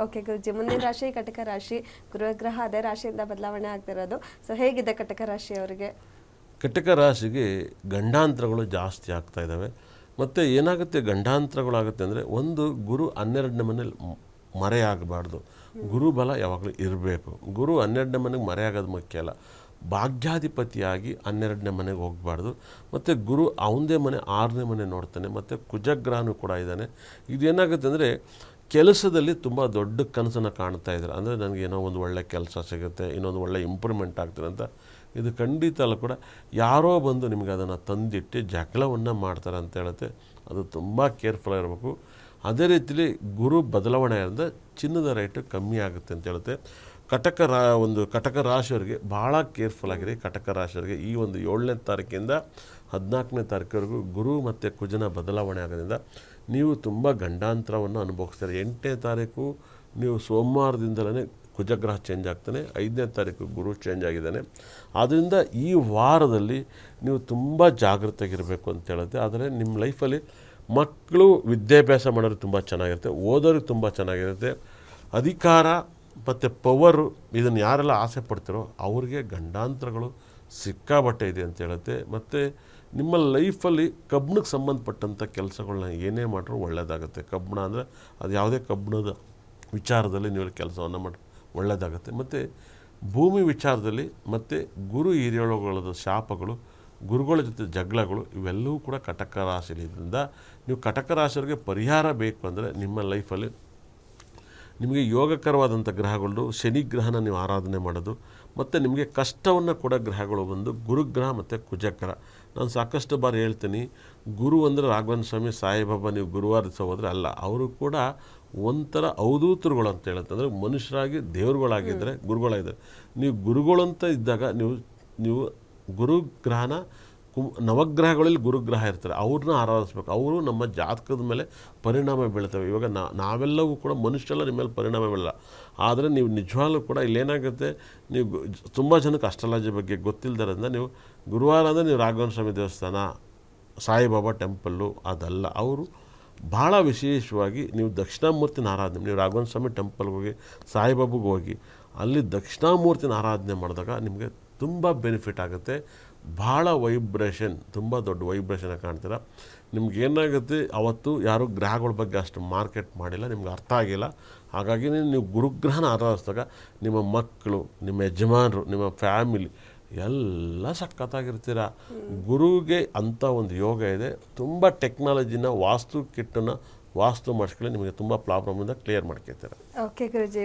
Okay ಗುರುಜಿ, ಮುಂದಿನ ರಾಶಿ ಕಟಕ ರಾಶಿ. ಗುರುಗ್ರಹ ಅದೇ ರಾಶಿಯಿಂದ ಬದಲಾವಣೆ ಆಗ್ತಿರೋದು. ಸೊ ಹೇಗಿದೆ ಕಟಕ ರಾಶಿ ಅವರಿಗೆ? ಕಟಕ ರಾಶಿಗೆ ಗಂಡಾಂತರಗಳು ಜಾಸ್ತಿ ಆಗ್ತಾ ಇದ್ದಾವೆ. ಮತ್ತು ಏನಾಗುತ್ತೆ, ಗಂಡಾಂತರಗಳಾಗುತ್ತೆ ಅಂದರೆ, ಒಂದು ಗುರು 12ನೇ ಮನೇಲಿ ಮರೆಯಾಗಬಾರ್ದು. ಗುರುಬಲ ಯಾವಾಗಲೂ ಇರಬೇಕು. ಗುರು 12ನೇ ಮನೆಗೆ ಮರೆಯಾಗೋದು ಮುಖ್ಯ ಅಲ್ಲ, ಭಾಗ್ಯಾಧಿಪತಿಯಾಗಿ 12ನೇ ಮನೆಗೆ ಹೋಗಬಾರ್ದು. ಮತ್ತು ಗುರು ಅವಂದೇ ಮನೆ 6ನೇ ಮನೆ ನೋಡ್ತಾನೆ, ಮತ್ತು ಕುಜಗ್ರಹನೂ ಕೂಡ ಇದ್ದಾನೆ. ಇದೇನಾಗುತ್ತೆ ಅಂದರೆ, ಕೆಲಸದಲ್ಲಿ ತುಂಬ ದೊಡ್ಡ ಕನಸನ್ನು ಕಾಣ್ತಾ ಇದ್ದಾರೆ. ಅಂದರೆ ನನಗೆ ಏನೋ ಒಂದು ಒಳ್ಳೆ ಕೆಲಸ ಸಿಗುತ್ತೆ, ಇನ್ನೊಂದು ಒಳ್ಳೆ ಇಂಪ್ರೂವ್ಮೆಂಟ್ ಆಗ್ತದೆ ಅಂತ. ಇದು ಖಂಡಿತ ಅಲ್ಲ ಕೂಡ, ಯಾರೋ ಬಂದು ನಿಮಗೆ ಅದನ್ನು ತಂದಿಟ್ಟು ಜಗಳವನ್ನು ಮಾಡ್ತಾರೆ ಅಂತ ಹೇಳುತ್ತೆ. ಅದು ತುಂಬ ಕೇರ್ಫುಲ್ ಆಗಿರಬೇಕು. ಅದೇ ರೀತಿಲಿ ಗುರು ಬದಲಾವಣೆ ಆಗಿರೋದ್ರಿಂದ ಚಿನ್ನದ ರೇಟು ಕಮ್ಮಿ ಆಗುತ್ತೆ ಅಂತ ಹೇಳುತ್ತೆ. ಕಟಕ ರಾಶಿಯವರಿಗೆ ಭಾಳ ಕೇರ್ಫುಲ್ ಆಗಿರಿ. ಕಟಕ ರಾಶಿಯವರಿಗೆ ಈ ಒಂದು 7ನೇ ತಾರೀಕಿಂದ 14ನೇ ತಾರೀಕುವರೆಗೂ ಗುರು ಮತ್ತು ಕುಜನ ಬದಲಾವಣೆ ಆಗೋದ್ರಿಂದ ನೀವು ತುಂಬ ಗಂಡಾಂತರವನ್ನು ಅನುಭವಿಸ್ತಾರೆ. 8ನೇ ತಾರೀಕು ನೀವು ಸೋಮವಾರದಿಂದಲೇ ಕುಜಗ್ರಹ ಚೇಂಜ್ ಆಗ್ತಾನೆ, 5ನೇ ತಾರೀಕು ಗುರು ಚೇಂಜ್ ಆಗಿದ್ದಾನೆ. ಆದ್ದರಿಂದ ಈ ವಾರದಲ್ಲಿ ನೀವು ತುಂಬ ಜಾಗೃತಿಯಾಗಿರಬೇಕು ಅಂತ ಹೇಳುತ್ತೆ. ಆದರೆ ನಿಮ್ಮ ಲೈಫಲ್ಲಿ ಮಕ್ಕಳು ವಿದ್ಯಾಭ್ಯಾಸ ಮಾಡೋರು ತುಂಬ ಚೆನ್ನಾಗಿರುತ್ತೆ, ಓದೋರಿಗೆ ತುಂಬ ಚೆನ್ನಾಗಿರುತ್ತೆ. ಅಧಿಕಾರ ಮತ್ತು ಪವರು ಇದನ್ನು ಯಾರೆಲ್ಲ ಆಸೆ ಪಡ್ತಿರೋ ಅವ್ರಿಗೆ ಗಂಡಾಂತರಗಳು ಸಿಕ್ಕಾಬಟ್ಟೆ ಇದೆ ಅಂತ ಹೇಳುತ್ತೆ. ಮತ್ತು ನಿಮ್ಮ ಲೈಫಲ್ಲಿ ಕಬ್ಬಿಣಕ್ಕೆ ಸಂಬಂಧಪಟ್ಟಂಥ ಕೆಲಸಗಳನ್ನ ಏನೇ ಮಾಡಿದ್ರು ಒಳ್ಳೆಯದಾಗುತ್ತೆ. ಕಬ್ಬಿಣ ಅಂದರೆ ಅದು ಯಾವುದೇ ಕಬ್ಬಿಣದ ವಿಚಾರದಲ್ಲಿ ನೀವು ಕೆಲಸವನ್ನು ಮಾಡಿ ಒಳ್ಳೆಯದಾಗುತ್ತೆ. ಮತ್ತು ಭೂಮಿ ವಿಚಾರದಲ್ಲಿ ಮತ್ತು ಗುರು ಹಿರಿಯಳುಗಳದ ಶಾಪಗಳು, ಗುರುಗಳ ಜೊತೆ ಜಗಳಗಳು, ಇವೆಲ್ಲವೂ ಕೂಡ ಕಟಕ ರಾಶಿಯಿಂದ. ನೀವು ಕಟಕ ರಾಶಿಯವರಿಗೆ ಪರಿಹಾರ ಬೇಕು ಅಂದರೆ ನಿಮ್ಮ ಲೈಫಲ್ಲಿ ನಿಮಗೆ ಯೋಗಕರವಾದಂಥ ಗ್ರಹಗಳು, ಶನಿ ಗ್ರಹನ ನೀವು ಆರಾಧನೆ ಮಾಡೋದು. ಮತ್ತು ನಿಮಗೆ ಕಷ್ಟವನ್ನು ಕೊಡೋ ಗ್ರಹಗಳು ಬಂದು ಗುರುಗ್ರಹ ಮತ್ತು ಕುಜಗ್ರಹ. ನಾನು ಸಾಕಷ್ಟು ಬಾರಿ ಹೇಳ್ತೀನಿ, ಗುರು ಅಂದರೆ ರಾಘವೇಂದ್ರ ಸ್ವಾಮಿ, ಸಾಯಿಬಾಬಾ, ನೀವು ಗುರುವಾರ ದಿವಸ ಹೋದರೆ ಅಲ್ಲ, ಅವರು ಕೂಡ ಒಂಥರ ಅವಧೂತರುಗಳು ಅಂತ ಹೇಳುತ್ತೆ. ಅಂದರೆ ಮನುಷ್ಯರಾಗಿ ದೇವರುಗಳಾಗಿದ್ದರೆ ಗುರುಗಳಾಗಿದ್ದಾರೆ. ನೀವು ಗುರುಗಳಂತ ಇದ್ದಾಗ ನೀವು ಗುರುಗ್ರಹನ ನವಗ್ರಹಗಳಲ್ಲಿ ಗುರುಗ್ರಹ ಇರ್ತಾರೆ, ಅವ್ರನ್ನ ಆರಾಧಿಸ್ಬೇಕು. ಅವರು ನಮ್ಮ ಜಾತಕದ ಮೇಲೆ ಪರಿಣಾಮ ಬೀಳ್ತವೆ. ಇವಾಗ ನಾವೆಲ್ಲವೂ ಕೂಡ ಮನುಷ್ಯರೆಲ್ಲ ನಿಮ್ಮ ಮೇಲೆ ಪರಿಣಾಮ ಬೀಳಲ್ಲ. ಆದರೆ ನೀವು ನಿಜವಾಗ್ಲೂ ಕೂಡ ಇಲ್ಲೇನಾಗುತ್ತೆ, ನೀವು ತುಂಬ ಜನಕ್ಕೆ ಅಸ್ಟ್ರಾಲಜಿ ಬಗ್ಗೆ ಗೊತ್ತಿಲ್ಲದರಿಂದ ನೀವು ಗುರುವಾರ ಅಂದರೆ ನೀವು ರಾಘವೇಂದ್ರ ಸ್ವಾಮಿ ದೇವಸ್ಥಾನ, ಸಾಯಿಬಾಬಾ ಟೆಂಪಲ್ಲು ಅದಲ್ಲ. ಅವರು ಭಾಳ ವಿಶೇಷವಾಗಿ ನೀವು ದಕ್ಷಿಣಾಮೂರ್ತಿನ ಆರಾಧನೆ, ನೀವು ರಾಘವೇಂದ್ರ ಸ್ವಾಮಿ ಟೆಂಪಲ್ಗೆ ಹೋಗಿ, ಸಾಯಿಬಾಬಾಗೆ ಹೋಗಿ, ಅಲ್ಲಿ ದಕ್ಷಿಣಾಮೂರ್ತಿನ ಆರಾಧನೆ ಮಾಡಿದಾಗ ನಿಮಗೆ ತುಂಬ ಬೆನಿಫಿಟ್ ಆಗುತ್ತೆ. ಭಾಳ ವೈಬ್ರೇಷನ್, ತುಂಬ ದೊಡ್ಡ ವೈಬ್ರೇಷನ್ ಕಾಣ್ತೀರ. ನಿಮ್ಗೇನಾಗುತ್ತೆ, ಅವತ್ತು ಯಾರೂ ಗ್ರಹಗಳ ಬಗ್ಗೆ ಅಷ್ಟು ಮಾರ್ಕೆಟ್ ಮಾಡಿಲ್ಲ, ನಿಮ್ಗೆ ಅರ್ಥ ಆಗಿಲ್ಲ. ಹಾಗಾಗಿ ನೀವು ಗುರುಗ್ರಹನ ಆರಾಧಿಸಿದಾಗ ನಿಮ್ಮ ಮಕ್ಕಳು, ನಿಮ್ಮ ಯಜಮಾನರು, ನಿಮ್ಮ ಫ್ಯಾಮಿಲಿ ಎಲ್ಲ ಸಖತ್ತಾಗಿರ್ತೀರ. ಗುರುಗೆ ಅಂಥ ಒಂದು ಯೋಗ ಇದೆ. ತುಂಬ ಟೆಕ್ನಾಲಜಿನ, ವಾಸ್ತು ಕಿಟ್ಟನ್ನು ವಾಸ್ತು ಮಾಡಿಸ್ಕೊಳ್ಳಿ, ನಿಮಗೆ ತುಂಬ ಪ್ರಾಬ್ಲಮಿಂದ ಕ್ಲಿಯರ್ ಮಾಡ್ಕೊಳ್ತೀರ. ಓಕೆ ಗುರುಜಿ.